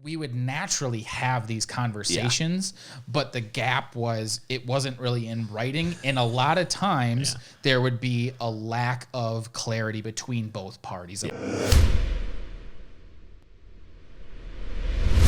we would naturally have these conversations, but the gap was it wasn't really in writing. And a lot of times there would be a lack of clarity between both parties.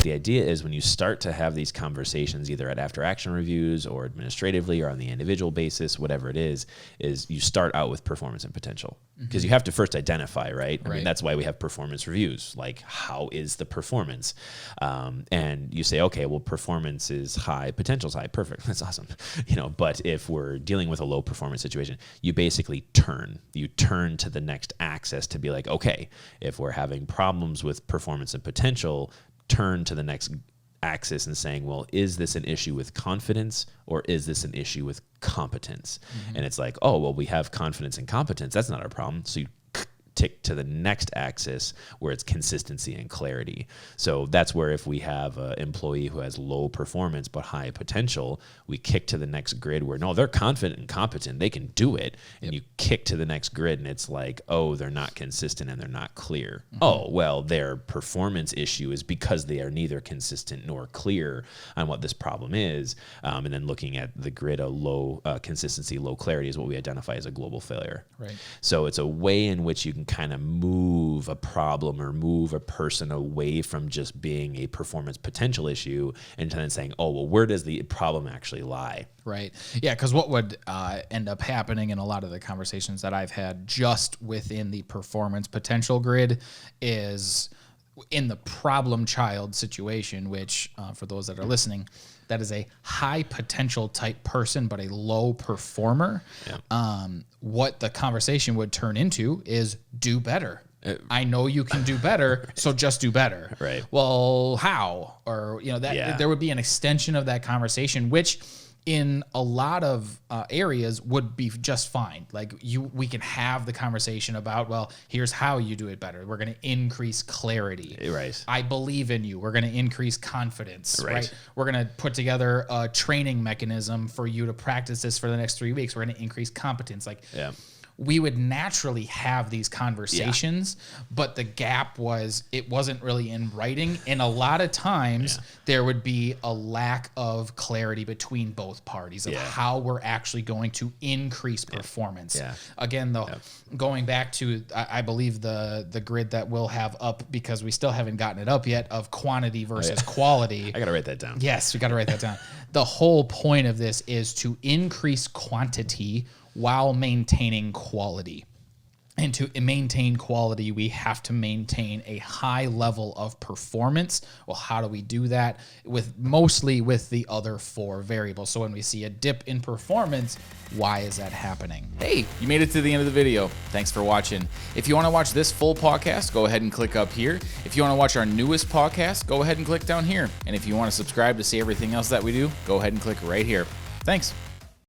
The idea is when you start to have these conversations, either at after action reviews or administratively or on the individual basis, whatever it is you start out with performance and potential, because you have to first identify, right? I mean, that's why we have performance reviews. Like, how is the performance? And you say, okay, well, performance is high, potential's high. Perfect. That's awesome. But if we're dealing with a low performance situation, you basically turn to the next axis to be like, okay, if we're having problems with performance and potential, turn to the next axis and saying, well, is this an issue with confidence or is this an issue with competence? And it's like, oh, well, we have confidence and competence. That's not our problem. So you tick to the next axis where it's consistency and clarity. So that's where if we have an employee who has low performance but high potential, we kick to the next grid where, no, they're confident and competent. They can do it. And you kick to the next grid and it's like, oh, they're not consistent and they're not clear. Oh, well, their performance issue is because they are neither consistent nor clear on what this problem is. And then looking at the grid of low consistency, low clarity is what we identify as a global failure. Right. So it's a way in which you can kind of move a problem or move a person away from just being a performance potential issue and then saying, oh, well, where does the problem actually lie? Right. Yeah, because what would end up happening in a lot of the conversations that I've had just within the performance potential grid is in the problem child situation, which for those that are listening, that is a high potential type person, but a low performer. Yeah. What the conversation would turn into is do better. I know you can do better, so just do better. Right. Well, how? Or, there would be an extension of that conversation, which in a lot of areas would be just fine. Like we can have the conversation about, well, here's how you do it better. We're going to increase clarity. Right. I believe in you. We're going to increase confidence. Right. We're going to put together a training mechanism for you to practice this for the next 3 weeks. We're going to increase competence. We would naturally have these conversations, but the gap was it wasn't really in writing. And a lot of times there would be a lack of clarity between both parties of how we're actually going to increase performance. Yeah. Again, though, going back to, I believe the grid that we'll have up, because we still haven't gotten it up yet, of quantity versus quality. I got to write that down. Yes, we got to write that down. The whole point of this is to increase quantity while maintaining quality. And to maintain quality, we have to maintain a high level of performance. Well, how do we do that? Mostly with the other 4 variables. So when we see a dip in performance, why is that happening? Hey, you made it to the end of the video. Thanks for watching. If you want to watch this full podcast, go ahead and click up here. If you want to watch our newest podcast, go ahead and click down here. And if you want to subscribe to see everything else that we do, go ahead and click right here. Thanks.